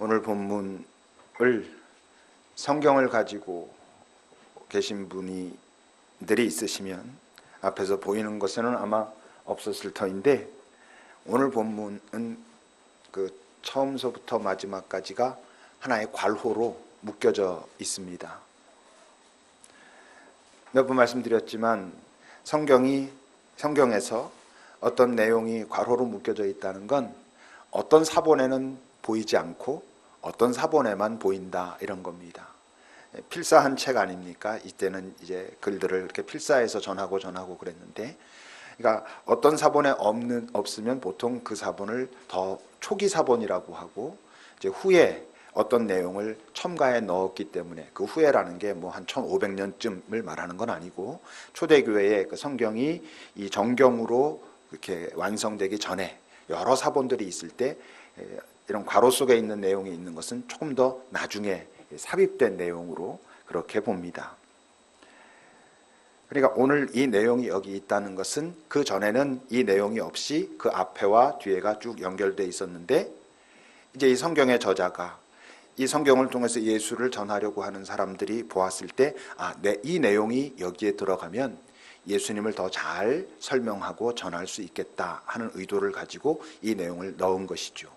오늘 본문을 성경을 가지고 계신 분들이 있으시면 앞에서 보이는 것에는 아마 없었을 터인데, 오늘 본문은 그 처음서부터 마지막까지가 하나의 괄호로 묶여져 있습니다. 몇 번 말씀드렸지만 성경에서 어떤 내용이 괄호로 묶여져 있다는 건 어떤 사본에는 보이지 않고 어떤 사본에만 보인다, 이런 겁니다. 필사한 책 아닙니까? 이때는 이제 글들을 이렇게 필사해서 전하고 그랬는데, 그러니까 어떤 사본에 없으면 보통 그 사본을 더 초기 사본이라고 하고, 이제 후에 어떤 내용을 첨가해 넣었기 때문에, 그 후에라는 게 뭐 한 1500년쯤을 말하는 건 아니고, 초대교회의 그 성경이 이 정경으로 이렇게 완성되기 전에 여러 사본들이 있을 때 이런 괄호 속에 있는 내용이 있는 것은 조금 더 나중에 삽입된 내용으로 그렇게 봅니다. 그러니까 오늘 이 내용이 여기 있다는 것은 그 전에는 이 내용이 없이 그 앞에와 뒤에가 쭉 연결되어 있었는데, 이제 이 성경의 저자가 이 성경을 통해서 예수를 전하려고 하는 사람들이 보았을 때, 이 내용이 여기에 들어가면 예수님을 더 잘 설명하고 전할 수 있겠다 하는 의도를 가지고 이 내용을 넣은 것이죠.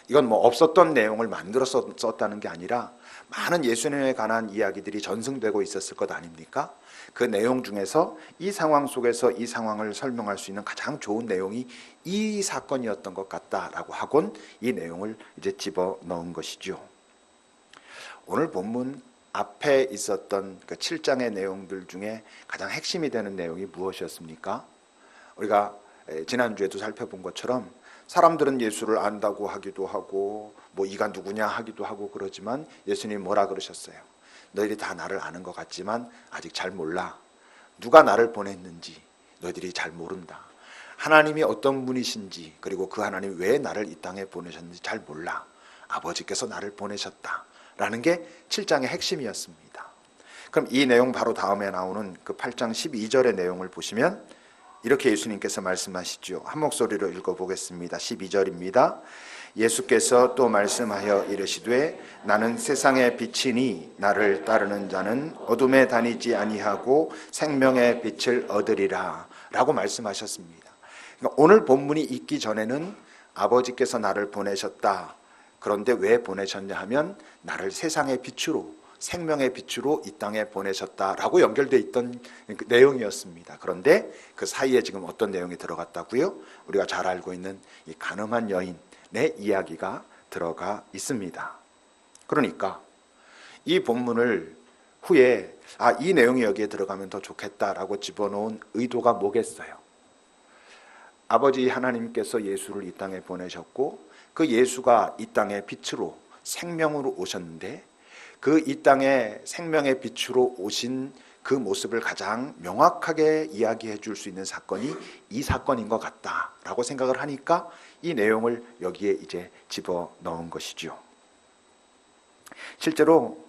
이건 뭐 없었던 내용을 만들어서 썼다는 게 아니라 많은 예수님에 관한 이야기들이 전승되고 있었을 것 아닙니까? 그 내용 중에서 이 상황 속에서 이 상황을 설명할 수 있는 가장 좋은 내용이 이 사건이었던 것 같다라고 하곤 이 내용을 이제 집어 넣은 것이죠. 오늘 본문 앞에 있었던 그 7장의 내용들 중에 가장 핵심이 되는 내용이 무엇이었습니까? 우리가 지난주에도 살펴본 것처럼 사람들은 예수를 안다고 하기도 하고 뭐 이가 누구냐 하기도 하고 그러지만, 예수님이 뭐라 그러셨어요? 너희들이 다 나를 아는 것 같지만 아직 잘 몰라. 누가 나를 보냈는지 너희들이 잘 모른다. 하나님이 어떤 분이신지, 그리고 그 하나님이 왜 나를 이 땅에 보내셨는지 잘 몰라. 아버지께서 나를 보내셨다 라는 게 7장의 핵심이었습니다. 그럼 이 내용 바로 다음에 나오는 그 8장 12절의 내용을 보시면 이렇게 예수님께서 말씀하시죠. 한 목소리로 읽어보겠습니다. 12절입니다. 예수께서 또 말씀하여 이르시되 나는 세상의 빛이니 나를 따르는 자는 어둠에 다니지 아니하고 생명의 빛을 얻으리라 라고 말씀하셨습니다. 그러니까 오늘 본문이 있기 전에는 아버지께서 나를 보내셨다. 그런데 왜 보내셨냐 하면 나를 세상의 빛으로, 생명의 빛으로 이 땅에 보내셨다라고 연결되어 있던 그 내용이었습니다. 그런데 그 사이에 지금 어떤 내용이 들어갔다고요? 우리가 잘 알고 있는 이 간음한 여인의 이야기가 들어가 있습니다. 그러니까 이 본문을 후에 이 내용이 여기에 들어가면 더 좋겠다라고 집어넣은 의도가 뭐겠어요? 아버지 하나님께서 예수를 이 땅에 보내셨고, 그 예수가 이 땅의 빛으로, 생명으로 오셨는데, 그 이 땅에 생명의 빛으로 오신 그 모습을 가장 명확하게 이야기해 줄 수 있는 사건이 이 사건인 것 같다라고 생각을 하니까 이 내용을 여기에 이제 집어 넣은 것이죠. 실제로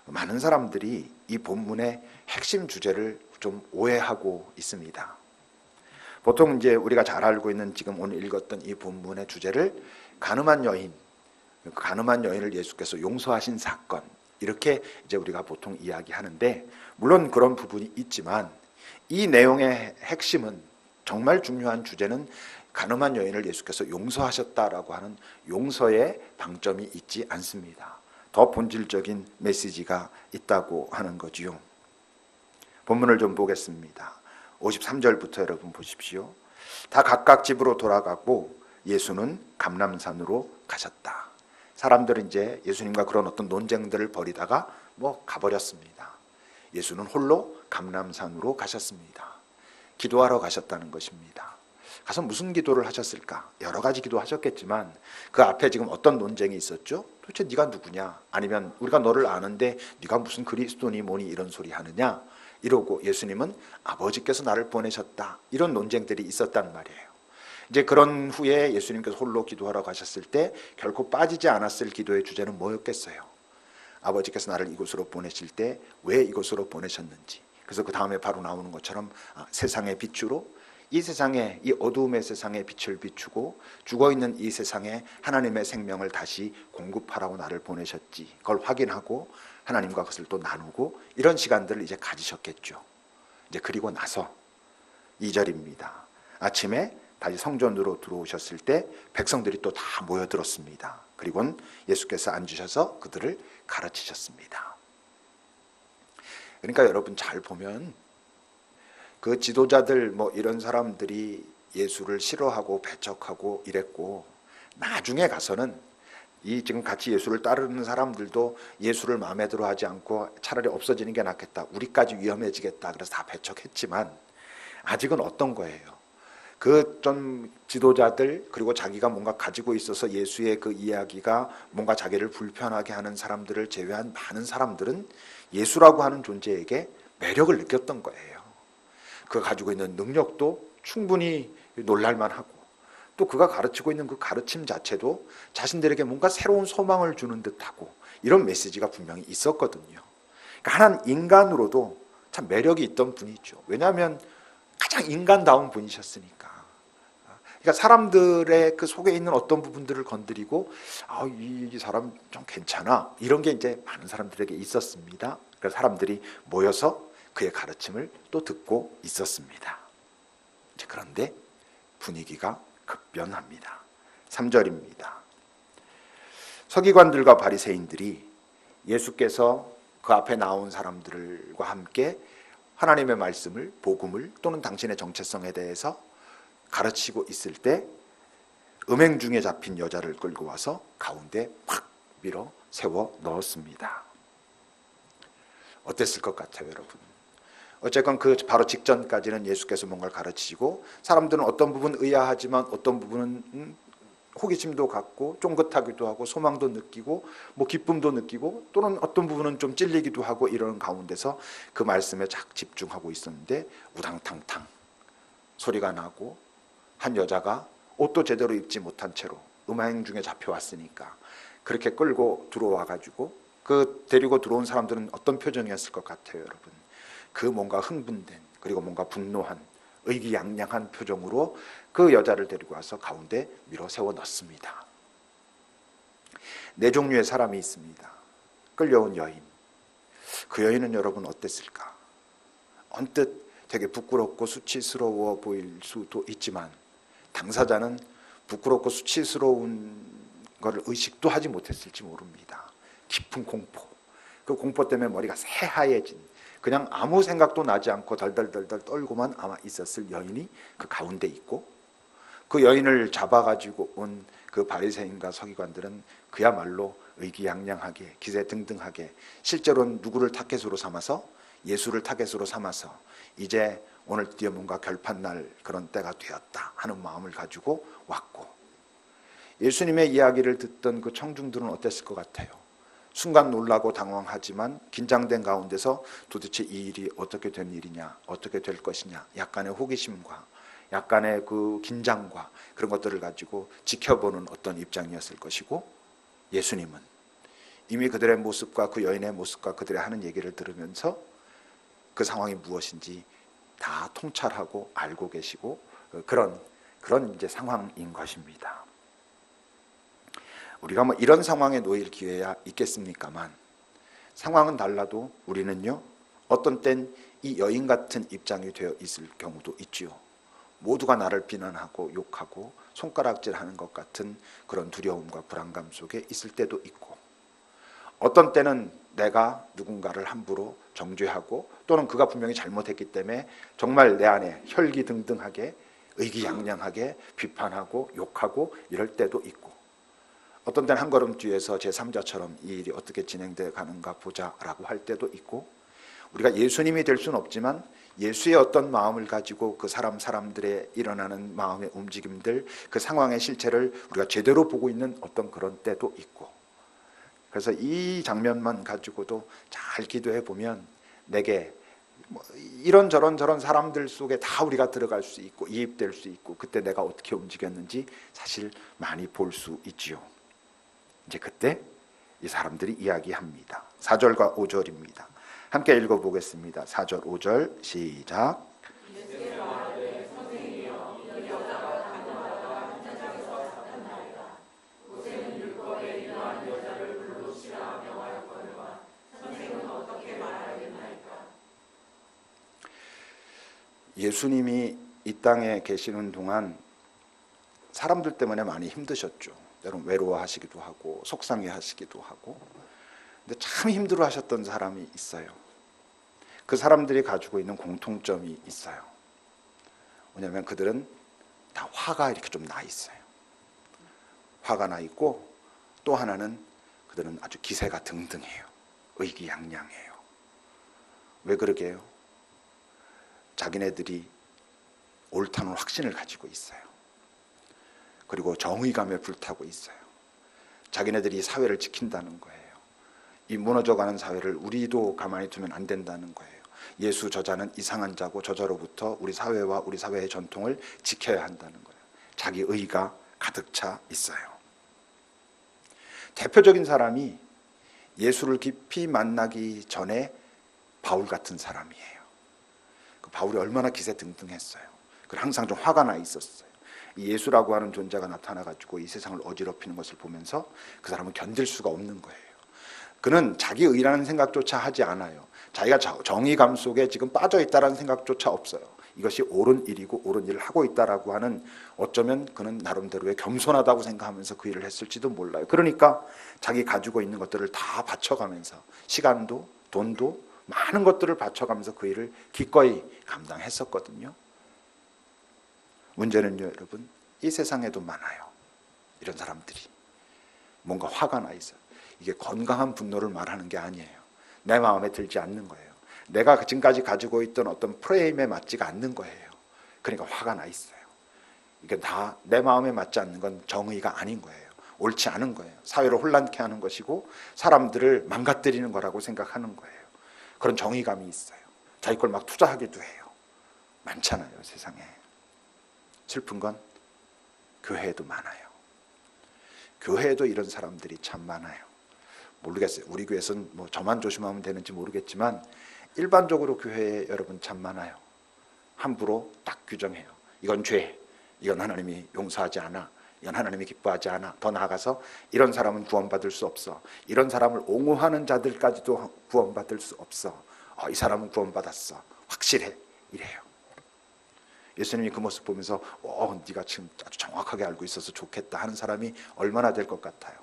많은 사람들이 이 본문의 핵심 주제를 좀 오해하고 있습니다. 보통 이제 우리가 잘 알고 있는 지금 오늘 읽었던 이 본문의 주제를 간음한 여인을 예수께서 용서하신 사건, 이렇게 이제 우리가 보통 이야기하는데, 물론 그런 부분이 있지만 이 내용의 핵심은, 정말 중요한 주제는 간음한 여인을 예수께서 용서하셨다라고 하는 용서의 방점이 있지 않습니다. 더 본질적인 메시지가 있다고 하는 거지요. 본문을 좀 보겠습니다. 53절부터 여러분 보십시오. 다 각각 집으로 돌아가고 예수는 감람산으로 가셨다. 사람들은 이제 예수님과 그런 어떤 논쟁들을 벌이다가 가버렸습니다. 예수는 홀로 감람산으로 가셨습니다. 기도하러 가셨다는 것입니다. 가서 무슨 기도를 하셨을까? 여러 가지 기도하셨겠지만 그 앞에 지금 어떤 논쟁이 있었죠? 도대체 네가 누구냐? 아니면 우리가 너를 아는데 네가 무슨 그리스도니 뭐니 이런 소리 하느냐? 이러고 예수님은 아버지께서 나를 보내셨다, 이런 논쟁들이 있었단 말이에요. 이제 그런 후에 예수님께서 홀로 기도하러 가셨을 때 결코 빠지지 않았을 기도의 주제는 뭐였겠어요? 아버지께서 나를 이곳으로 보내실 때 왜 이곳으로 보내셨는지. 그래서 그 다음에 바로 나오는 것처럼 세상의 빛으로, 이 세상에, 이 어두움의 세상에 빛을 비추고 죽어있는 이 세상에 하나님의 생명을 다시 공급하라고 나를 보내셨지. 그걸 확인하고 하나님과 그것을 또 나누고 이런 시간들을 이제 가지셨겠죠. 이제 그리고 나서 2절입니다. 아침에 다시 성전으로 들어오셨을 때 백성들이 또 다 모여들었습니다. 그리고는 예수께서 앉으셔서 그들을 가르치셨습니다. 그러니까 여러분 잘 보면 그 지도자들 뭐 이런 사람들이 예수를 싫어하고 배척하고 이랬고, 나중에 가서는 이 지금 같이 예수를 따르는 사람들도 예수를 마음에 들어 하지 않고 차라리 없어지는 게 낫겠다, 우리까지 위험해지겠다, 그래서 다 배척했지만 아직은 어떤 거예요? 그 좀 지도자들, 그리고 자기가 뭔가 가지고 있어서 예수의 그 이야기가 뭔가 자기를 불편하게 하는 사람들을 제외한 많은 사람들은 예수라고 하는 존재에게 매력을 느꼈던 거예요. 그가 가지고 있는 능력도 충분히 놀랄만하고, 또 그가 가르치고 있는 그 가르침 자체도 자신들에게 뭔가 새로운 소망을 주는 듯하고, 이런 메시지가 분명히 있었거든요. 그러니까 한 인간으로도 참 매력이 있던 분이죠. 왜냐하면 가장 인간다운 분이셨으니까. 그러니까 사람들의 그 속에 있는 어떤 부분들을 건드리고, 이 사람 좀 괜찮아, 이런 게 이제 많은 사람들에게 있었습니다. 그래서 사람들이 모여서 그의 가르침을 또 듣고 있었습니다. 그런데 분위기가 급변합니다. 3절입니다. 서기관들과 바리새인들이 예수께서 그 앞에 나온 사람들과 함께 하나님의 말씀을, 복음을, 또는 당신의 정체성에 대해서 가르치고 있을 때 음행 중에 잡힌 여자를 끌고 와서 가운데 팍 밀어 세워 넣었습니다. 어땠을 것 같아요, 여러분? 어쨌건 그 바로 직전까지는 예수께서 뭔가를 가르치시고, 사람들은 어떤 부분 의아하지만 어떤 부분은 호기심도 갖고 쫑긋하기도 하고 소망도 느끼고 뭐 기쁨도 느끼고, 또는 어떤 부분은 좀 찔리기도 하고, 이런 가운데서 그 말씀에 쫙 집중하고 있었는데 우당탕탕 소리가 나고, 한 여자가 옷도 제대로 입지 못한 채로 음행 중에 잡혀왔으니까 그렇게 끌고 들어와 가지고, 그 데리고 들어온 사람들은 어떤 표정이었을 것 같아요, 여러분? 그 뭔가 흥분된, 그리고 뭔가 분노한, 의기양양한 표정으로 그 여자를 데리고 와서 가운데 밀어 세워 넣습니다. 네 종류의 사람이 있습니다. 끌려온 여인. 그 여인은 여러분 어땠을까? 언뜻 되게 부끄럽고 수치스러워 보일 수도 있지만, 당사자는 부끄럽고 수치스러운 것을 의식도 하지 못했을지 모릅니다. 깊은 공포, 그 공포 때문에 머리가 새하얘진, 그냥 아무 생각도 나지 않고 덜덜덜덜 떨고만 아마 있었을 여인이 그 가운데 있고, 그 여인을 잡아가지고 온 그 바리새인과 서기관들은 그야말로 의기양양하게, 기세등등하게, 실제로는 누구를 타겟으로 삼아서, 예수를 타겟으로 삼아서 이제 오늘 드디어 뭔가 결판날 그런 때가 되었다 하는 마음을 가지고 왔고, 예수님의 이야기를 듣던 그 청중들은 어땠을 것 같아요? 순간 놀라고 당황하지만 긴장된 가운데서 도대체 이 일이 어떻게 된 일이냐, 어떻게 될 것이냐, 약간의 호기심과 약간의 그 긴장과 그런 것들을 가지고 지켜보는 어떤 입장이었을 것이고, 예수님은 이미 그들의 모습과 그 여인의 모습과 그들의 하는 얘기를 들으면서 그 상황이 무엇인지 다 통찰하고 알고 계시고, 그런 이제 상황인 것입니다. 우리가 뭐 이런 상황에 놓일 기회야 있겠습니까만, 상황은 달라도 우리는요, 어떤 땐 이 여인 같은 입장이 되어 있을 경우도 있지요. 모두가 나를 비난하고 욕하고 손가락질하는 것 같은 그런 두려움과 불안감 속에 있을 때도 있고, 어떤 때는 내가 누군가를 함부로 정죄하고, 또는 그가 분명히 잘못했기 때문에 정말 내 안에 혈기등등하게 의기양양하게 비판하고 욕하고 이럴 때도 있고, 어떤 때는 한 걸음 뒤에서 제3자처럼 이 일이 어떻게 진행되어 가는가 보자라고 할 때도 있고, 우리가 예수님이 될 수는 없지만 예수의 어떤 마음을 가지고 그 사람들의 일어나는 마음의 움직임들, 그 상황의 실체를 우리가 제대로 보고 있는 어떤 그런 때도 있고, 그래서 이 장면만 가지고도 잘 기도해 보면 내게 이런저런 사람들 속에 다 우리가 들어갈 수 있고 이입될 수 있고, 그때 내가 어떻게 움직였는지 사실 많이 볼 수 있지요. 이제 그때 이 사람들이 이야기합니다. 4절과 5절입니다. 함께 읽어보겠습니다. 4절 5절 시작. 예수께서 말하되 선생님이여 예수님이 이 땅에 계시는 동안 사람들 때문에 많이 힘드셨죠. 여러분 외로워하시기도 하고 속상해하시기도 하고. 근데 참 힘들어하셨던 사람이 있어요. 그 사람들이 가지고 있는 공통점이 있어요. 뭐냐면 그들은 다 화가 이렇게 좀 나 있어요. 화가 나 있고, 또 하나는 그들은 아주 기세가 등등해요. 의기양양해요. 왜 그러게요? 자기네들이 옳다는 확신을 가지고 있어요. 그리고 정의감에 불타고 있어요. 자기네들이 사회를 지킨다는 거예요. 이 무너져가는 사회를 우리도 가만히 두면 안 된다는 거예요. 예수 저자는 이상한 자고 저자로부터 우리 사회와 우리 사회의 전통을 지켜야 한다는 거예요. 자기 의가 가득 차 있어요. 대표적인 사람이 예수를 깊이 만나기 전에 바울 같은 사람이에요. 그 바울이 얼마나 기세등등했어요. 그리고 항상 좀 화가 나 있었어요. 이 예수라고 하는 존재가 나타나가지고 이 세상을 어지럽히는 것을 보면서 그 사람은 견딜 수가 없는 거예요. 그는 자기 의라는 생각조차 하지 않아요. 자기가 정의감 속에 지금 빠져있다는 생각조차 없어요. 이것이 옳은 일이고 옳은 일을 하고 있다라고 하는, 어쩌면 그는 나름대로의 겸손하다고 생각하면서 그 일을 했을지도 몰라요. 그러니까 자기 가지고 있는 것들을 다 바쳐가면서, 시간도 돈도 많은 것들을 바쳐가면서 그 일을 기꺼이 감당했었거든요. 문제는요, 여러분, 이 세상에도 많아요. 이런 사람들이 뭔가 화가 나 있어요. 이게 건강한 분노를 말하는 게 아니에요. 내 마음에 들지 않는 거예요. 내가 지금까지 가지고 있던 어떤 프레임에 맞지가 않는 거예요. 그러니까 화가 나 있어요. 이게 다 내 마음에 맞지 않는 건 정의가 아닌 거예요. 옳지 않은 거예요. 사회를 혼란케 하는 것이고 사람들을 망가뜨리는 거라고 생각하는 거예요. 그런 정의감이 있어요. 자기 걸 막 투자하기도 해요. 많잖아요, 세상에. 슬픈 건 교회에도 많아요. 교회에도 이런 사람들이 참 많아요. 모르겠어요. 우리 교회에서는 뭐 저만 조심하면 되는지 모르겠지만 일반적으로 교회에 여러분 참 많아요. 함부로 딱 규정해요. 이건 죄, 이건 하나님이 용서하지 않아, 이건 하나님이 기뻐하지 않아. 더 나아가서 이런 사람은 구원받을 수 없어. 이런 사람을 옹호하는 자들까지도 구원받을 수 없어. 이 사람은 구원받았어. 확실해. 이래요. 예수님이 그 모습 보면서 네가 지금 아주 정확하게 알고 있어서 좋겠다 하는 사람이 얼마나 될 것 같아요?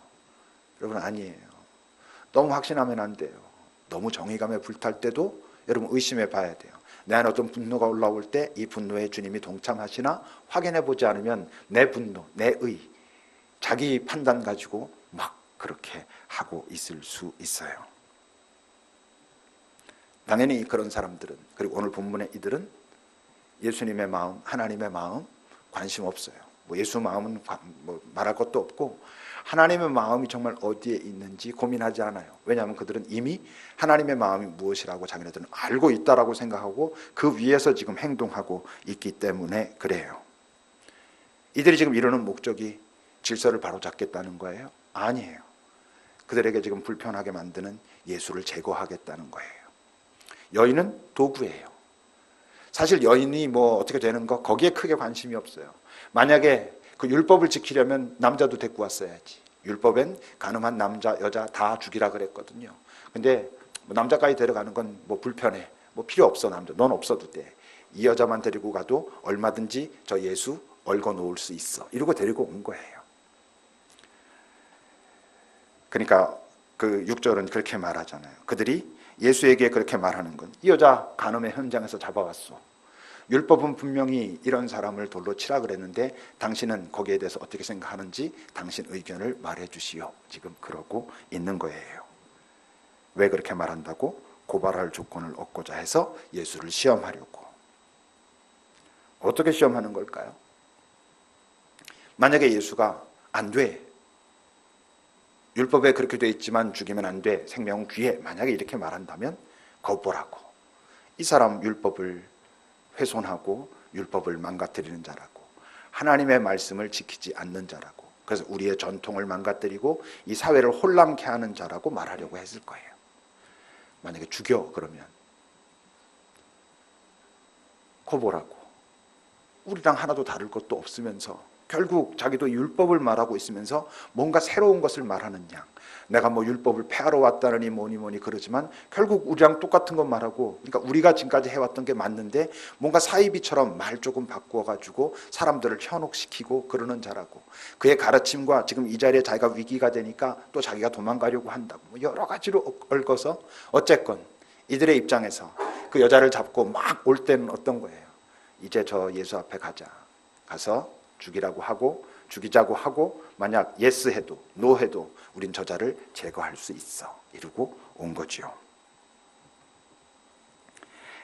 여러분, 아니에요. 너무 확신하면 안 돼요. 너무 정의감에 불탈 때도 여러분 의심해 봐야 돼요. 내 안에 어떤 분노가 올라올 때 이 분노에 주님이 동참하시나 확인해 보지 않으면 내 분노, 내 의, 자기 판단 가지고 막 그렇게 하고 있을 수 있어요. 당연히 그런 사람들은, 그리고 오늘 본문의 이들은 예수님의 마음, 하나님의 마음 관심 없어요. 예수 마음은 말할 것도 없고 하나님의 마음이 정말 어디에 있는지 고민하지 않아요. 왜냐하면 그들은 이미 하나님의 마음이 무엇이라고 자기네들은 알고 있다라고 생각하고 그 위에서 지금 행동하고 있기 때문에 그래요. 이들이 지금 이루는 목적이 질서를 바로잡겠다는 거예요? 아니에요. 그들에게 지금 불편하게 만드는 예수를 제거하겠다는 거예요. 여인은 도구예요. 사실 여인이 어떻게 되는 거 거기에 크게 관심이 없어요. 만약에 그 율법을 지키려면 남자도 데리고 왔어야지. 율법엔 가늠한 남자, 여자 다 죽이라 그랬거든요. 근데 남자까지 데려가는 건 불편해. 필요 없어, 남자. 넌 없어도 돼. 이 여자만 데리고 가도 얼마든지 저 예수 얽어 놓을 수 있어. 이러고 데리고 온 거예요. 그러니까 그 6절은 그렇게 말하잖아요. 그들이 예수에게 그렇게 말하는 건, 이 여자 간음의 현장에서 잡아왔어. 율법은 분명히 이런 사람을 돌로 치라 그랬는데 당신은 거기에 대해서 어떻게 생각하는지 당신 의견을 말해 주시오. 지금 그러고 있는 거예요. 왜 그렇게 말한다고? 고발할 조건을 얻고자 해서 예수를 시험하려고. 어떻게 시험하는 걸까요? 만약에 예수가 안 돼, 율법에 그렇게 돼 있지만 죽이면 안 돼, 생명은 귀해, 만약에 이렇게 말한다면 거부라고. 이 사람 율법을 훼손하고 율법을 망가뜨리는 자라고, 하나님의 말씀을 지키지 않는 자라고, 그래서 우리의 전통을 망가뜨리고 이 사회를 혼란케 하는 자라고 말하려고 했을 거예요. 만약에 죽여 그러면 거부라고. 우리랑 하나도 다를 것도 없으면서 결국 자기도 율법을 말하고 있으면서 뭔가 새로운 것을 말하는 양. 내가 뭐 율법을 폐하러 왔다느니 뭐니 그러지만 결국 우리랑 똑같은 것 말하고, 그러니까 우리가 지금까지 해왔던 게 맞는데 뭔가 사이비처럼 말 조금 바꾸어가지고 사람들을 현혹시키고 그러는 자라고, 그의 가르침과 지금 이 자리에 자기가 위기가 되니까 또 자기가 도망가려고 한다고, 뭐 여러 가지로 얽어서 어쨌건 이들의 입장에서 그 여자를 잡고 막 올 때는 어떤 거예요? 이제 저 예수 앞에 가서 죽이라고 하고, 죽이자고 하고, 만약 예스 해도 노 해도 우린 저자를 제거할 수 있어, 이러고 온 거죠.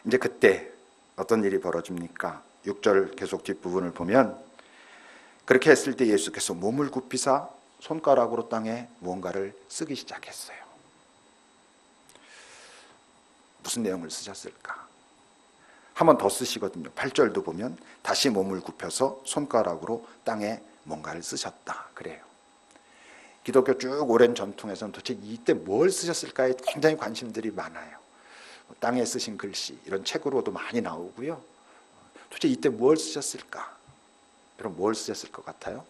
이제 그때 어떤 일이 벌어집니까? 6절 계속 뒷부분을 보면 그렇게 했을 때 예수께서 몸을 굽히사 손가락으로 땅에 무언가를 쓰기 시작했어요. 무슨 내용을 쓰셨을까? 한 번 더 쓰시거든요. 8절도 보면 다시 몸을 굽혀서 손가락으로 땅에 뭔가를 쓰셨다 그래요. 기독교 쭉 오랜 전통에서는 도대체 이때 뭘 쓰셨을까에 굉장히 관심들이 많아요. 땅에 쓰신 글씨, 이런 책으로도 많이 나오고요. 도대체 이때 뭘 쓰셨을까? 여러분 뭘 쓰셨을 것 같아요?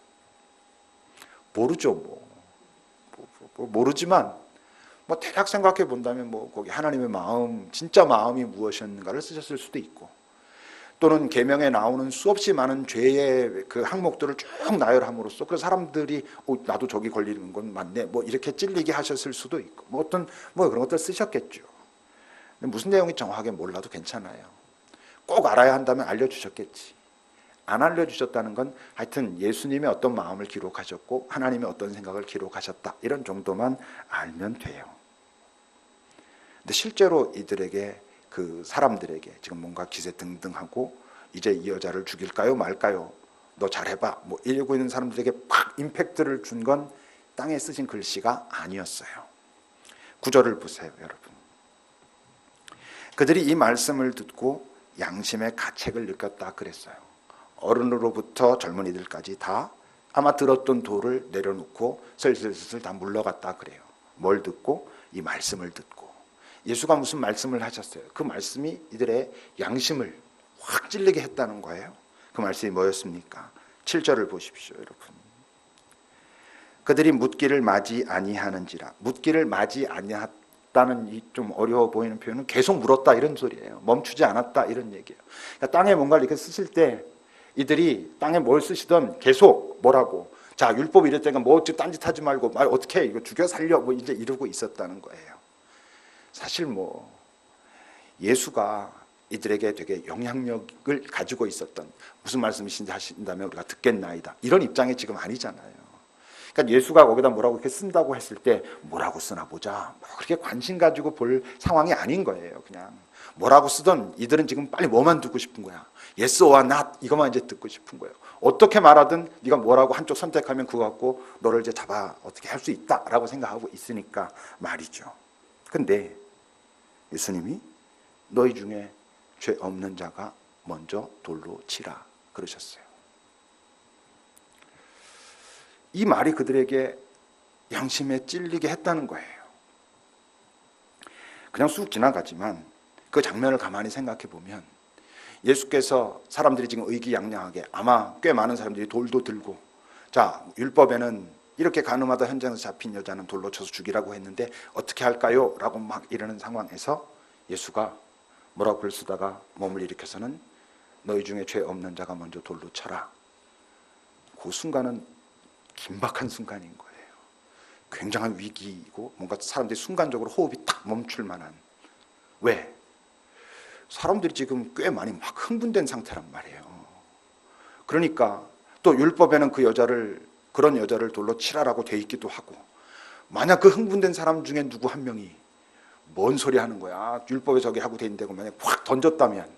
모르죠. 모르지만 뭐 대략 생각해 본다면 뭐 거기 하나님의 마음, 진짜 마음이 무엇이었는가를 쓰셨을 수도 있고, 또는 계명에 나오는 수없이 많은 죄의 그 항목들을 쭉 나열함으로써 그 사람들이 나도 저기 걸리는 건 맞네, 뭐 이렇게 찔리게 하셨을 수도 있고, 뭐 어떤 뭐 그런 것들 쓰셨겠죠. 근데 무슨 내용이 정확하게 몰라도 괜찮아요. 꼭 알아야 한다면 알려주셨겠지. 안 알려주셨다는 건 하여튼 예수님의 어떤 마음을 기록하셨고 하나님의 어떤 생각을 기록하셨다, 이런 정도만 알면 돼요. 근데 실제로 이들에게, 그 사람들에게 지금 뭔가 기세등등하고 이제 이 여자를 죽일까요 말까요, 너 잘해봐, 뭐 이러고 있는 사람들에게 팍 임팩트를 준 건 땅에 쓰신 글씨가 아니었어요. 9절을 보세요 여러분. 그들이 이 말씀을 듣고 양심의 가책을 느꼈다 그랬어요. 어른으로부터 젊은이들까지 다 아마 들었던 돌을 내려놓고 슬슬슬 다 물러갔다 그래요. 뭘 듣고? 이 말씀을 듣고. 예수가 무슨 말씀을 하셨어요? 그 말씀이 이들의 양심을 확 찔리게 했다는 거예요. 그 말씀이 뭐였습니까? 7절을 보십시오 여러분. 그들이 묻기를 맞이 아니하는지라. 묻기를 맞이 아니했다는 이 좀 어려워 보이는 표현은 계속 물었다 이런 소리예요. 멈추지 않았다 이런 얘기예요. 그러니까 땅에 뭔가를 이렇게 쓰실 때 이들이 땅에 뭘 쓰시던 계속 뭐라고, 자 율법 이럴 때가 뭐 딴짓하지 말고 말 어떻게 해, 이거 죽여 살려, 뭐 이제 이러고 있었다는 거예요. 사실 뭐 예수가 이들에게 되게 영향력을 가지고 있었던, 무슨 말씀이신지 하신다면 우리가 듣겠나이다, 이런 입장이 지금 아니잖아요. 그러니까 예수가 거기다 뭐라고 이렇게 쓴다고 했을 때 뭐라고 쓰나 보자, 뭐 그렇게 관심 가지고 볼 상황이 아닌 거예요. 그냥 뭐라고 쓰던 이들은 지금 빨리 뭐만 듣고 싶은 거야. yes or not 이것만 이제 듣고 싶은 거예요. 어떻게 말하든 네가 뭐라고 한쪽 선택하면 그거 갖고 너를 이제 잡아 어떻게 할 수 있다라고 생각하고 있으니까 말이죠. 근데 예수님이 너희 중에 죄 없는 자가 먼저 돌로 치라 그러셨어요. 이 말이 그들에게 양심에 찔리게 했다는 거예요. 그냥 쑥 지나가지만 그 장면을 가만히 생각해 보면 예수께서 사람들이 지금 의기양양하게, 아마 꽤 많은 사람들이 돌도 들고, 자 율법에는 이렇게 가늠하다 현장에서 잡힌 여자는 돌로 쳐서 죽이라고 했는데 어떻게 할까요? 라고 막 이러는 상황에서 예수가 뭐라고 글 쓰다가 몸을 일으켜서는 너희 중에 죄 없는 자가 먼저 돌로 쳐라. 그 순간은 긴박한 순간인 거예요. 굉장한 위기이고 뭔가 사람들이 순간적으로 호흡이 딱 멈출 만한. 왜? 사람들이 지금 꽤 많이 막 흥분된 상태란 말이에요. 그러니까 또 율법에는 그런 여자를 돌로 치라라고 돼 있기도 하고, 만약 그 흥분된 사람 중에 누구 한 명이 뭔 소리 하는 거야, 율법에 저기 하고 돼 있는데 만약 확 던졌다면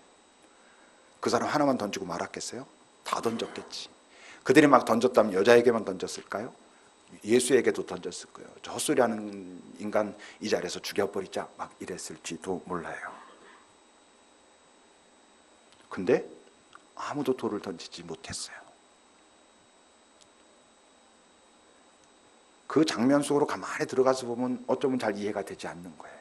그 사람 하나만 던지고 말았겠어요? 다 던졌겠지. 그들이 막 던졌다면 여자에게만 던졌을까요? 예수에게도 던졌을 거예요. 저 헛소리 하는 인간 이 자리에서 죽여버리자 막 이랬을지도 몰라요. 근데 아무도 돌을 던지지 못했어요. 그 장면 속으로 가만히 들어가서 보면 어쩌면 잘 이해가 되지 않는 거예요.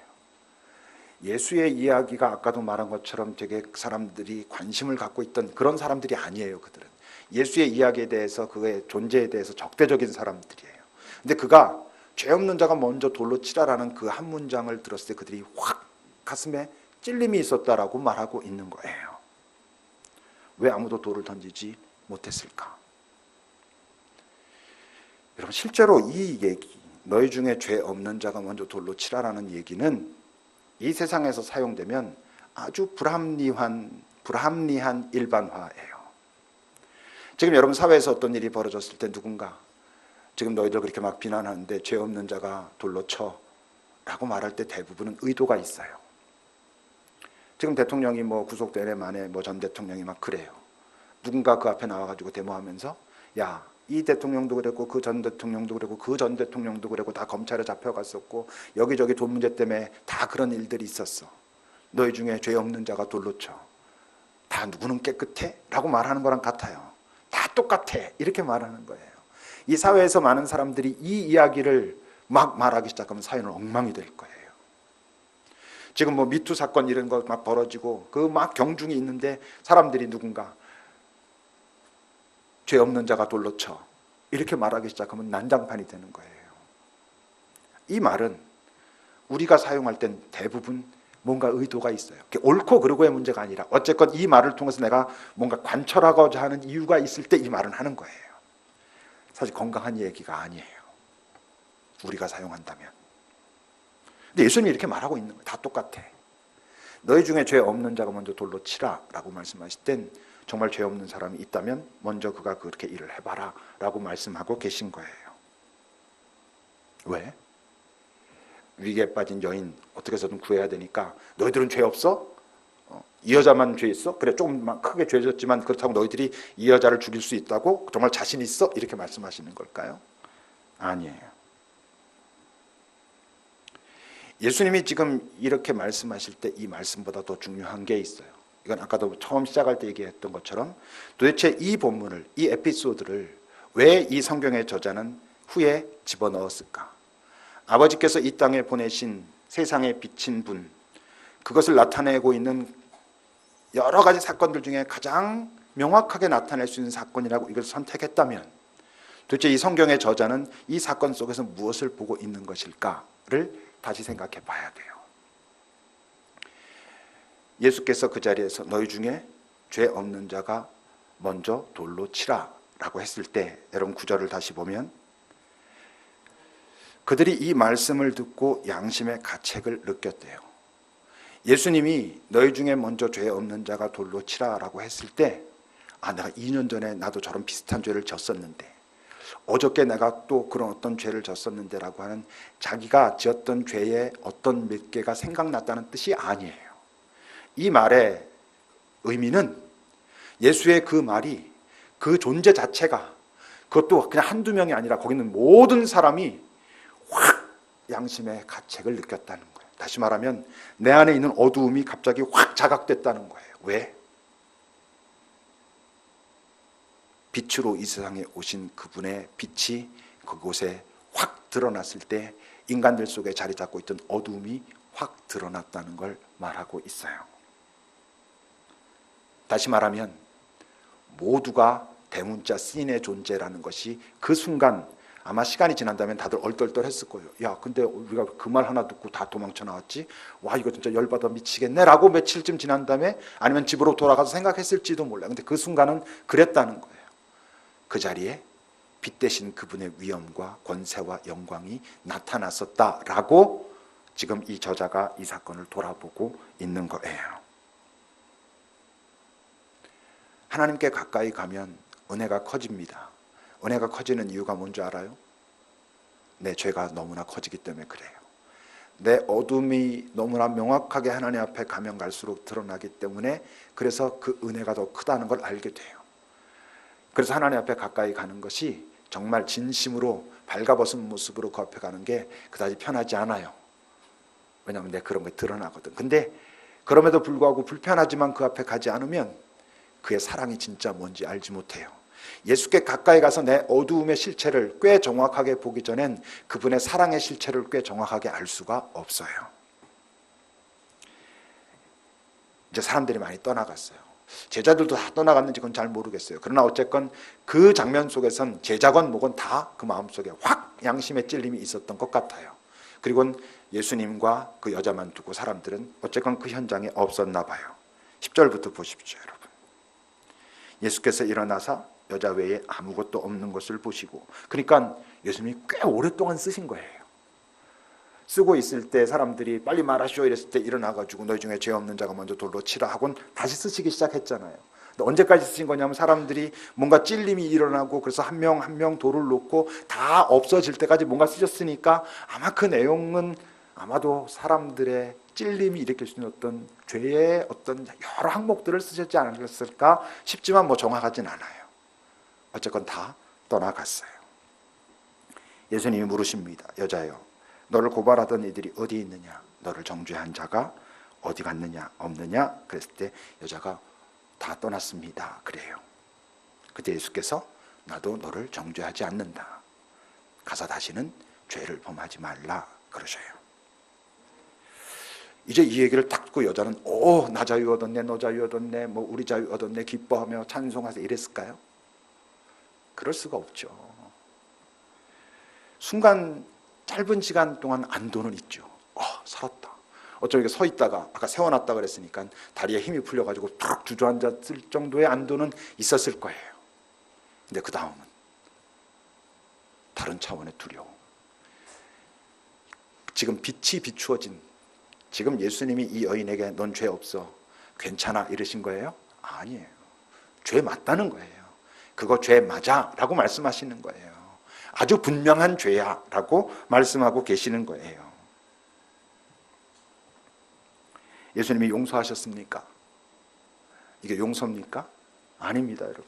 예수의 이야기가 아까도 말한 것처럼 되게 사람들이 관심을 갖고 있던 그런 사람들이 아니에요. 그들은 예수의 이야기에 대해서, 그의 존재에 대해서 적대적인 사람들이에요. 근데 그가 죄 없는 자가 먼저 돌로 치라라는 그 한 문장을 들었을 때 그들이 확 가슴에 찔림이 있었다라고 말하고 있는 거예요. 왜 아무도 돌을 던지지 못했을까? 여러분, 실제로 이 얘기, 너희 중에 죄 없는 자가 먼저 돌로 치라라는 얘기는 이 세상에서 사용되면 아주 불합리한 일반화예요. 지금 여러분 사회에서 어떤 일이 벌어졌을 때 누군가 지금 너희들 그렇게 막 비난하는데 죄 없는 자가 돌로 쳐 라고 말할 때 대부분은 의도가 있어요. 지금 대통령이 뭐 구속되네 만에 뭐 전 대통령이 막 그래요. 누군가 그 앞에 나와가지고 데모하면서 야, 이 대통령도 그랬고 그 전 대통령도 그랬고 그 전 대통령도 그랬고 다 검찰에 잡혀갔었고 여기저기 돈 문제 때문에 다 그런 일들이 있었어. 너희 중에 죄 없는 자가 돌로 쳐. 다 누구는 깨끗해? 라고 말하는 거랑 같아요. 다 똑같아. 이렇게 말하는 거예요. 이 사회에서 많은 사람들이 이 이야기를 막 말하기 시작하면 사회는 엉망이 될 거예요. 지금 뭐 미투 사건 이런 거 막 벌어지고 그 막 경중이 있는데 사람들이 누군가 죄 없는 자가 돌로 쳐 이렇게 말하기 시작하면 난장판이 되는 거예요. 이 말은 우리가 사용할 땐 대부분 뭔가 의도가 있어요. 옳고 그르고의 문제가 아니라 어쨌건 이 말을 통해서 내가 뭔가 관철하고자 하는 이유가 있을 때 이 말은 하는 거예요. 사실 건강한 얘기가 아니에요. 우리가 사용한다면. 근데 예수님이 이렇게 말하고 있는 거예요. 다 똑같아. 너희 중에 죄 없는 자가 먼저 돌로 치라 라고 말씀하실 땐 정말 죄 없는 사람이 있다면 먼저 그가 그렇게 일을 해봐라 라고 말씀하고 계신 거예요. 왜? 위기에 빠진 여인 어떻게 해서든 구해야 되니까 너희들은 죄 없어? 이 여자만 죄 있어? 그래 조금 크게 죄 졌지만 그렇다고 너희들이 이 여자를 죽일 수 있다고? 정말 자신 있어? 이렇게 말씀하시는 걸까요? 아니에요. 예수님이 지금 이렇게 말씀하실 때 이 말씀보다 더 중요한 게 있어요. 이건 아까도 처음 시작할 때 얘기했던 것처럼 도대체 이 본문을, 이 에피소드를 왜 이 성경의 저자는 후에 집어넣었을까? 아버지께서 이 땅에 보내신 세상에 비친 분, 그것을 나타내고 있는 여러 가지 사건들 중에 가장 명확하게 나타낼 수 있는 사건이라고 이걸 선택했다면 도대체 이 성경의 저자는 이 사건 속에서 무엇을 보고 있는 것일까를 다시 생각해 봐야 돼요. 예수께서 그 자리에서 너희 중에 죄 없는 자가 먼저 돌로 치라 라고 했을 때 여러분 구절을 다시 보면 그들이 이 말씀을 듣고 양심의 가책을 느꼈대요. 예수님이 너희 중에 먼저 죄 없는 자가 돌로 치라 라고 했을 때 내가 2년 전에 나도 저런 비슷한 죄를 졌었는데 어저께 내가 또 그런 어떤 죄를 졌었는데 라고 하는 자기가 지었던 죄의 어떤 몇 개가 생각났다는 뜻이 아니에요. 이 말의 의미는 예수의 그 말이 그 존재 자체가 그것도 그냥 한두 명이 아니라 거기 있는 모든 사람이 확 양심의 가책을 느꼈다는 거예요. 다시 말하면 내 안에 있는 어두움이 갑자기 확 자각됐다는 거예요. 왜? 빛으로 이 세상에 오신 그분의 빛이 그곳에 확 드러났을 때 인간들 속에 자리 잡고 있던 어두움이 확 드러났다는 걸 말하고 있어요. 다시 말하면 모두가 대문자 시인의 존재라는 것이 그 순간 아마 시간이 지난다면 다들 얼떨떨했을 거예요. 야, 근데 우리가 그 말 하나 듣고 다 도망쳐 나왔지? 와, 이거 진짜 열받아 미치겠네 라고 며칠쯤 지난 다음에 아니면 집으로 돌아가서 생각했을지도 몰라요. 근데 그 순간은 그랬다는 거예요. 그 자리에 빛 대신 그분의 위엄과 권세와 영광이 나타났었다라고 지금 이 저자가 이 사건을 돌아보고 있는 거예요. 하나님께 가까이 가면 은혜가 커집니다. 은혜가 커지는 이유가 뭔지 알아요? 내 죄가 너무나 커지기 때문에 그래요. 내 어둠이 너무나 명확하게 하나님 앞에 가면 갈수록 드러나기 때문에 그래서 그 은혜가 더 크다는 걸 알게 돼요. 그래서 하나님 앞에 가까이 가는 것이 정말 진심으로 발가벗은 모습으로 그 앞에 가는 게 그다지 편하지 않아요. 왜냐하면 내 그런 게 드러나거든. 근데 그럼에도 불구하고 불편하지만 그 앞에 가지 않으면 그의 사랑이 진짜 뭔지 알지 못해요. 예수께 가까이 가서 내 어두움의 실체를 꽤 정확하게 보기 전엔 그분의 사랑의 실체를 꽤 정확하게 알 수가 없어요. 이제 사람들이 많이 떠나갔어요. 제자들도 다 떠나갔는지 그건 잘 모르겠어요. 그러나 어쨌건 그 장면 속에선 제자건 뭐건 다 그 마음속에 확 양심의 찔림이 있었던 것 같아요. 그리고 예수님과 그 여자만 두고 사람들은 어쨌건 그 현장에 없었나 봐요. 10절부터 보십시오, 여러분. 예수께서 일어나사 여자 외에 아무것도 없는 것을 보시고, 그러니까 예수님이 꽤 오랫동안 쓰신 거예요. 쓰고 있을 때 사람들이 빨리 말하시오 이랬을 때 일어나가지고 너희 중에 죄 없는 자가 먼저 돌로 치라 하곤 다시 쓰시기 시작했잖아요. 근데 언제까지 쓰신 거냐면 사람들이 뭔가 찔림이 일어나고 그래서 한 명 한 명 돌을 놓고 다 없어질 때까지 뭔가 쓰셨으니까 아마 그 내용은 아마도 사람들의 찔림이 일으킬 수 있는 어떤 죄의 어떤 여러 항목들을 쓰셨지 않았을까 싶지만 뭐 정확하진 않아요. 어쨌건 다 떠나갔어요. 예수님이 물으십니다. 여자여, 너를 고발하던 이들이 어디 있느냐? 너를 정죄한 자가 어디 갔느냐? 없느냐? 그랬을 때 여자가 다 떠났습니다. 그래요. 그때 예수께서 나도 너를 정죄하지 않는다. 가서 다시는 죄를 범하지 말라 그러셔요. 이제 이 얘기를 딱 듣고 여자는 나 자유 얻었네, 너 자유 얻었네, 뭐 우리 자유 얻었네 기뻐하며 찬송하세요 이랬을까요? 그럴 수가 없죠. 순간 짧은 시간 동안 안도는 있죠. 살았다. 어쩜 이렇게 서 있다가 아까 세워놨다 그랬으니까 다리에 힘이 풀려가지고 툭 주저앉았을 정도의 안도는 있었을 거예요. 근데 그 다음은 다른 차원의 두려움. 지금 빛이 비추어진, 지금 예수님이 이 여인에게 넌 죄 없어, 괜찮아 이러신 거예요? 아니에요. 죄 맞다는 거예요. 그거 죄 맞아 라고 말씀하시는 거예요. 아주 분명한 죄야 라고 말씀하고 계시는 거예요. 예수님이 용서하셨습니까? 이게 용서입니까? 아닙니다, 여러분.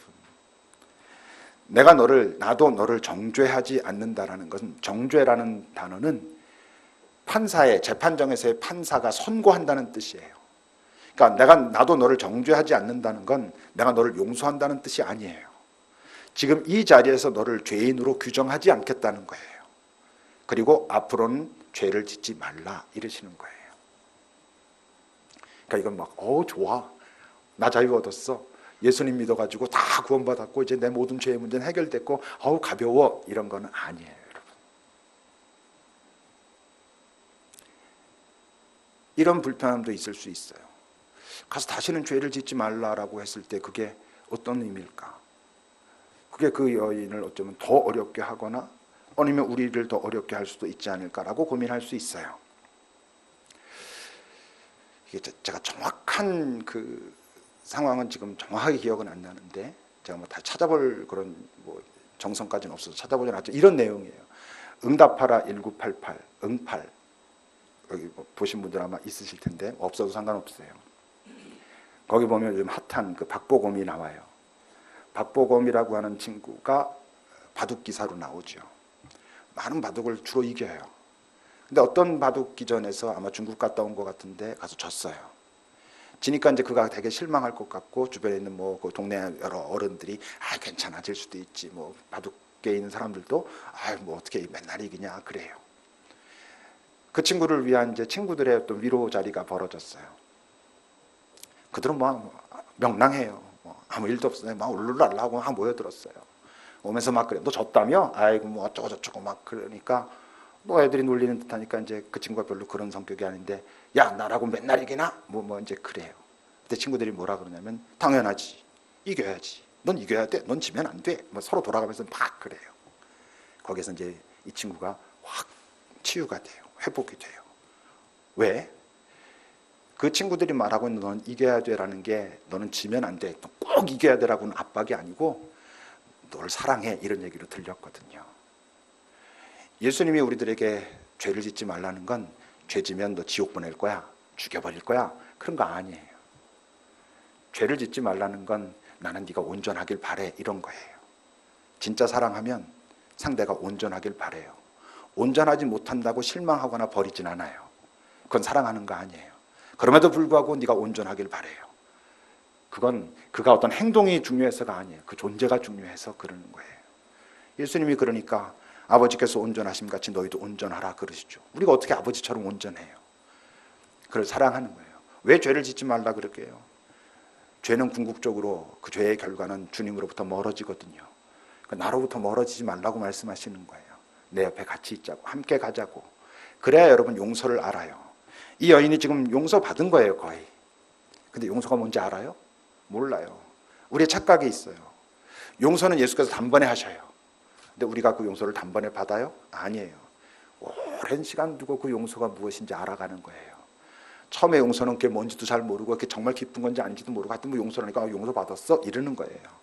나도 너를 정죄하지 않는다라는 것은, 정죄라는 단어는 판사의, 재판정에서의 판사가 선고한다는 뜻이에요. 그러니까 나도 너를 정죄하지 않는다는 건 내가 너를 용서한다는 뜻이 아니에요. 지금 이 자리에서 너를 죄인으로 규정하지 않겠다는 거예요. 그리고 앞으로는 죄를 짓지 말라 이러시는 거예요. 그러니까 이건 막 좋아, 나 자유 얻었어, 예수님 믿어가지고 다 구원받았고 이제 내 모든 죄의 문제는 해결됐고 가벼워 이런 거는 아니에요, 여러분. 이런 불편함도 있을 수 있어요. 가서 다시는 죄를 짓지 말라라고 했을 때 그게 어떤 의미일까? 그게 그 여인을 어쩌면 더 어렵게 하거나 아니면 우리를 더 어렵게 할 수도 있지 않을까라고 고민할 수 있어요. 이게 제가 정확한 그 상황은 지금 정확하게 기억은 안 나는데 제가 뭐 다 찾아볼 그런 뭐 정성까지는 없어서 찾아보진 않았죠. 이런 내용이에요. 응답하라 1988 응팔, 여기 뭐 보신 분들 아마 있으실 텐데 없어도 상관없어요. 거기 보면 요즘 핫한 그 박보검이 나와요. 박보검이라고 하는 친구가 바둑 기사로 나오죠. 많은 바둑을 주로 이겨요. 근데 어떤 바둑 기전에서 아마 중국 갔다 온 것 같은데 가서 졌어요. 지니까 이제 그가 되게 실망할 것 같고 주변에 있는 뭐 그 동네 여러 어른들이 괜찮아, 질 수도 있지, 뭐 바둑계에 있는 사람들도 뭐 어떻게 맨날 이기냐 그래요. 그 친구를 위한 이제 친구들의 어떤 위로 자리가 벌어졌어요. 그들은 뭐 명랑해요. 뭐 아무 일도 없어요. 막 울룰랄라 하고 막 모여들었어요. 오면서 막 그래, 너 졌다며? 아이고 뭐 어쩌고 저쩌고 막 그러니까 뭐 애들이 놀리는 듯하니까 이제 그 친구가 별로 그런 성격이 아닌데, 야 나라고 맨날 이기나? 뭐 이제 그래요. 그때 친구들이 뭐라 그러냐면 당연하지, 이겨야지, 넌 이겨야 돼, 넌 지면 안 돼. 뭐 서로 돌아가면서 막 그래요. 거기서 이제 이 친구가 확 치유가 돼요. 회복이 돼요. 왜? 그 친구들이 말하고 있는 넌 이겨야 돼라는 게 너는 지면 안 돼, 꼭 이겨야 돼라고는 압박이 아니고 너를 사랑해 이런 얘기로 들렸거든요. 예수님이 우리들에게 죄를 짓지 말라는 건 죄 지면 너 지옥 보낼 거야, 죽여버릴 거야, 그런 거 아니에요. 죄를 짓지 말라는 건 나는 네가 온전하길 바래 이런 거예요. 진짜 사랑하면 상대가 온전하길 바래요. 온전하지 못한다고 실망하거나 버리진 않아요. 그건 사랑하는 거 아니에요. 그럼에도 불구하고 네가 온전하길 바래요. 그건 그가 어떤 행동이 중요해서가 아니에요. 그 존재가 중요해서 그러는 거예요. 예수님이 그러니까 아버지께서 온전하심 같이 너희도 온전하라 그러시죠. 우리가 어떻게 아버지처럼 온전해요? 그걸 사랑하는 거예요. 왜 죄를 짓지 말라 그럴게요? 죄는 궁극적으로 그 죄의 결과는 주님으로부터 멀어지거든요. 그러니까 나로부터 멀어지지 말라고 말씀하시는 거예요. 내 옆에 같이 있자고, 함께 가자고. 그래야 여러분 용서를 알아요. 이 여인이 지금 용서받은 거예요, 거의. 근데 용서가 뭔지 알아요? 몰라요. 우리의 착각이 있어요. 용서는 예수께서 단번에 하셔요. 근데 우리가 그 용서를 단번에 받아요? 아니에요. 오랜 시간 두고 그 용서가 무엇인지 알아가는 거예요. 처음에 용서는 그게 뭔지도 잘 모르고 그게 정말 기쁜 건지 아닌지도 모르고 하여튼 뭐 용서하니까 용서 받았어? 이러는 거예요.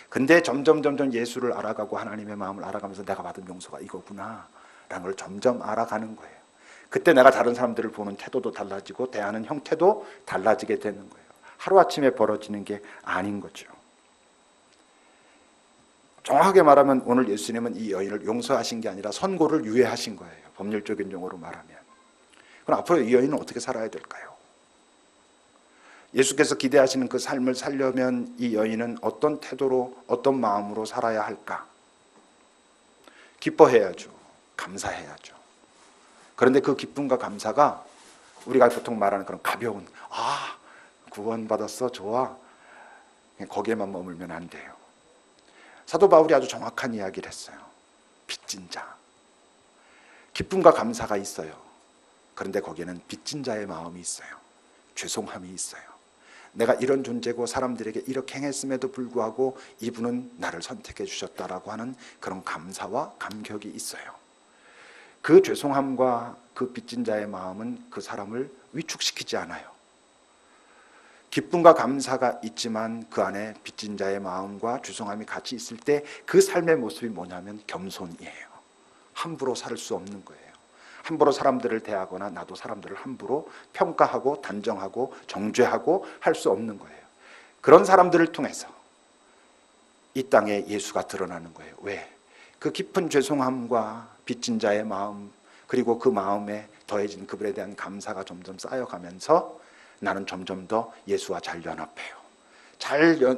근데 점점 예수를 알아가고 하나님의 마음을 알아가면서 내가 받은 용서가 이거구나 라는 걸 점점 알아가는 거예요. 그때 내가 다른 사람들을 보는 태도도 달라지고 대하는 형태도 달라지게 되는 거예요. 하루아침에 벌어지는 게 아닌 거죠. 정확하게 말하면 오늘 예수님은 이 여인을 용서하신 게 아니라 선고를 유예하신 거예요. 법률적인 용어로 말하면. 그럼 앞으로 이 여인은 어떻게 살아야 될까요? 예수께서 기대하시는 그 삶을 살려면 이 여인은 어떤 태도로 어떤 마음으로 살아야 할까? 기뻐해야죠. 감사해야죠. 그런데 그 기쁨과 감사가 우리가 보통 말하는 그런 가벼운 구원받았어 좋아 거기에만 머물면 안 돼요. 사도 바울이 아주 정확한 이야기를 했어요. 빚진 자. 기쁨과 감사가 있어요. 그런데 거기에는 빚진 자의 마음이 있어요. 죄송함이 있어요. 내가 이런 존재고 사람들에게 이렇게 행했음에도 불구하고 이분은 나를 선택해 주셨다라고 하는 그런 감사와 감격이 있어요. 그 죄송함과 그 빚진 자의 마음은 그 사람을 위축시키지 않아요. 기쁨과 감사가 있지만 그 안에 빚진 자의 마음과 죄송함이 같이 있을 때 그 삶의 모습이 뭐냐면 겸손이에요. 함부로 살 수 없는 거예요. 함부로 사람들을 대하거나 나도 사람들을 함부로 평가하고 단정하고 정죄하고 할 수 없는 거예요. 그런 사람들을 통해서 이 땅에 예수가 드러나는 거예요. 왜? 그 깊은 죄송함과 빚진 자의 마음 그리고 그 마음에 더해진 그분에 대한 감사가 점점 쌓여가면서 나는 점점 더 예수와 잘 연합해요.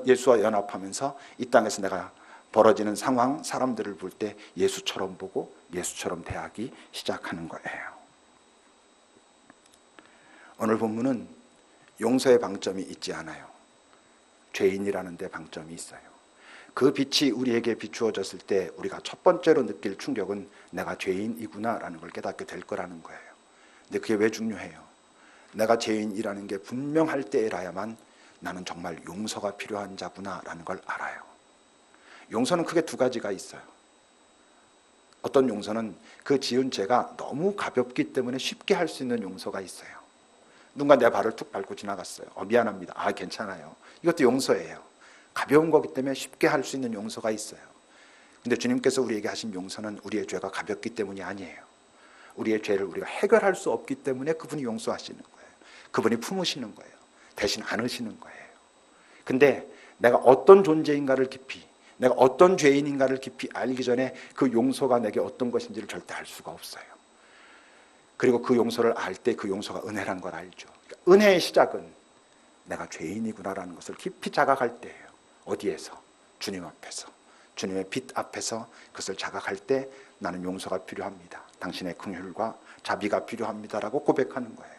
예수와 연합하면서 이 땅에서 내가 벌어지는 상황, 사람들을 볼 때 예수처럼 보고 예수처럼 대하기 시작하는 거예요. 오늘 본문은 용서의 방점이 있지 않아요. 죄인이라는 데 방점이 있어요. 그 빛이 우리에게 비추어졌을 때 우리가 첫 번째로 느낄 충격은 내가 죄인이구나라는 걸 깨닫게 될 거라는 거예요. 근데 그게 왜 중요해요? 내가 죄인이라는 게 분명할 때라야만 나는 정말 용서가 필요한 자구나라는 걸 알아요. 용서는 크게 두 가지가 있어요. 어떤 용서는 그 지은 죄가 너무 가볍기 때문에 쉽게 할 수 있는 용서가 있어요. 누군가 내 발을 툭 밟고 지나갔어요. 미안합니다. 괜찮아요. 이것도 용서예요. 가벼운 거기 때문에 쉽게 할 수 있는 용서가 있어요. 근데 주님께서 우리에게 하신 용서는 우리의 죄가 가볍기 때문이 아니에요. 우리의 죄를 우리가 해결할 수 없기 때문에 그분이 용서하시는 거예요. 그분이 품으시는 거예요. 대신 안으시는 거예요. 근데 내가 어떤 존재인가를 깊이, 내가 어떤 죄인인가를 깊이 알기 전에 그 용서가 내게 어떤 것인지를 절대 알 수가 없어요. 그리고 그 용서를 알 때 그 용서가 은혜란 걸 알죠. 그러니까 은혜의 시작은 내가 죄인이구나라는 것을 깊이 자각할 때예요. 어디에서? 주님 앞에서. 주님의 빛 앞에서 그것을 자각할 때 나는 용서가 필요합니다. 당신의 긍휼과 자비가 필요합니다라고 고백하는 거예요.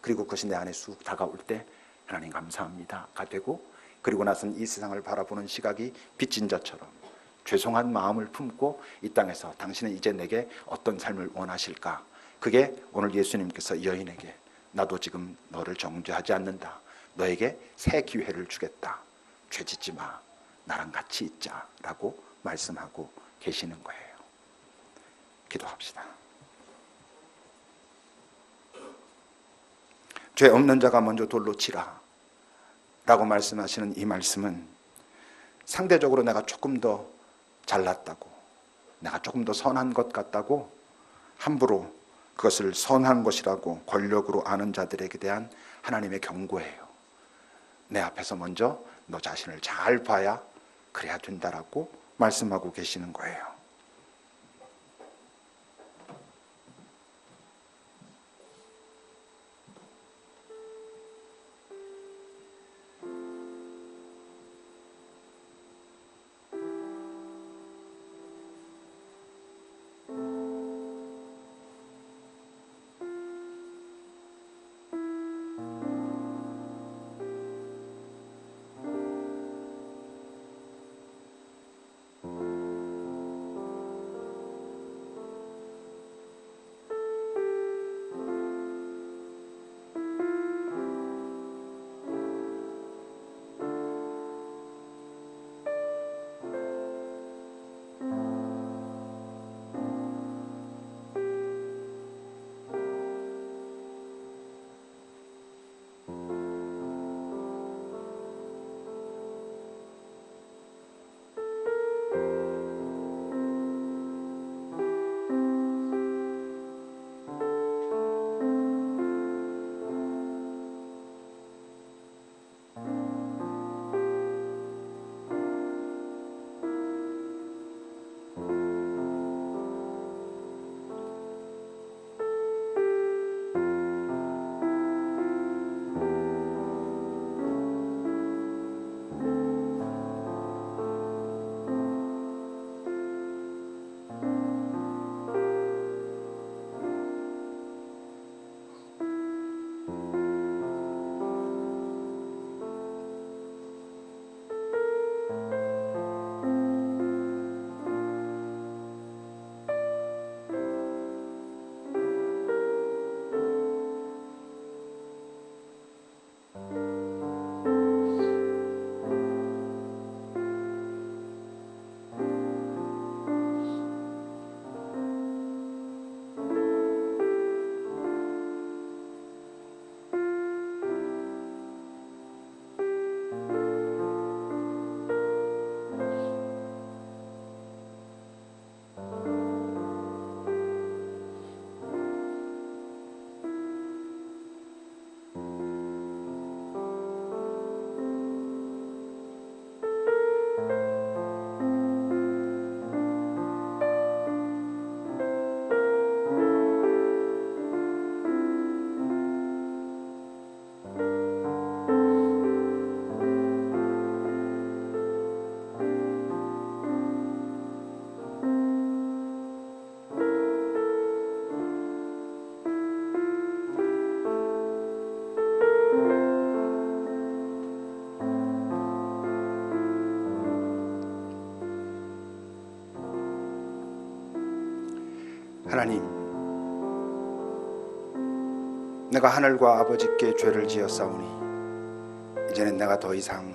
그리고 그것이 내 안에 쑥 다가올 때 하나님 감사합니다가 되고, 그리고 나서는 이 세상을 바라보는 시각이 빚진 자처럼 죄송한 마음을 품고 이 땅에서 당신은 이제 내게 어떤 삶을 원하실까? 그게 오늘 예수님께서 이 여인에게 나도 지금 너를 정죄하지 않는다. 너에게 새 기회를 주겠다. 죄 짓지 마. 나랑 같이 있자라고 말씀하고 계시는 거예요. 기도합시다. 죄 없는 자가 먼저 돌로 치라 라고 말씀하시는 이 말씀은 상대적으로 내가 조금 더 잘났다고, 내가 조금 더 선한 것 같다고 함부로 그것을 선한 것이라고 권력으로 아는 자들에게 대한 하나님의 경고예요. 내 앞에서 먼저 너 자신을 잘 봐야 그래야 된다라고 말씀하고 계시는 거예요. 하나님, 내가 하늘과 아버지께 죄를 지었사오니 이제는 내가 더 이상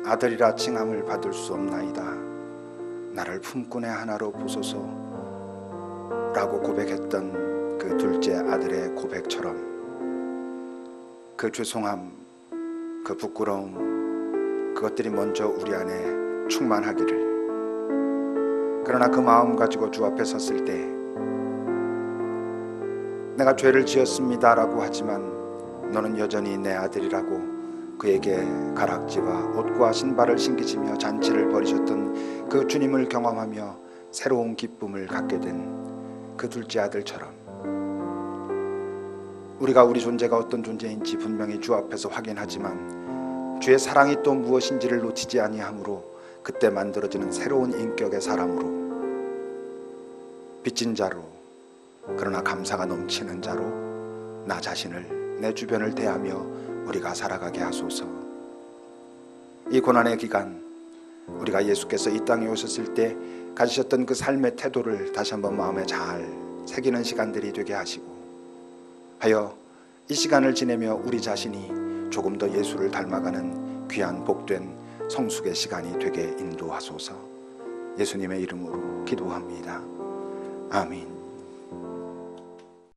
아들이라 칭함을 받을 수 없나이다. 나를 품꾼의 하나로 보소서 라고 고백했던 그 둘째 아들의 고백처럼 그 죄송함, 그 부끄러움, 그것들이 먼저 우리 안에 충만하기를. 그러나 그 마음 가지고 주 앞에 섰을 때 내가 죄를 지었습니다 라고 하지만 너는 여전히 내 아들이라고 그에게 가락지와 옷과 신발을 신기시며 잔치를 벌이셨던 그 주님을 경험하며 새로운 기쁨을 갖게 된 그 둘째 아들처럼 우리가 우리 존재가 어떤 존재인지 분명히 주 앞에서 확인하지만 주의 사랑이 또 무엇인지를 놓치지 아니하므로 그때 만들어지는 새로운 인격의 사람으로, 빚진 자로, 그러나 감사가 넘치는 자로 나 자신을, 내 주변을 대하며 우리가 살아가게 하소서. 이 고난의 기간, 우리가 예수께서 이 땅에 오셨을 때 가지셨던 그 삶의 태도를 다시 한번 마음에 잘 새기는 시간들이 되게 하시고, 하여 이 시간을 지내며 우리 자신이 조금 더 예수를 닮아가는 귀한 복된 성숙의 시간이 되게 인도하소서. 예수님의 이름으로 기도합니다. 아멘.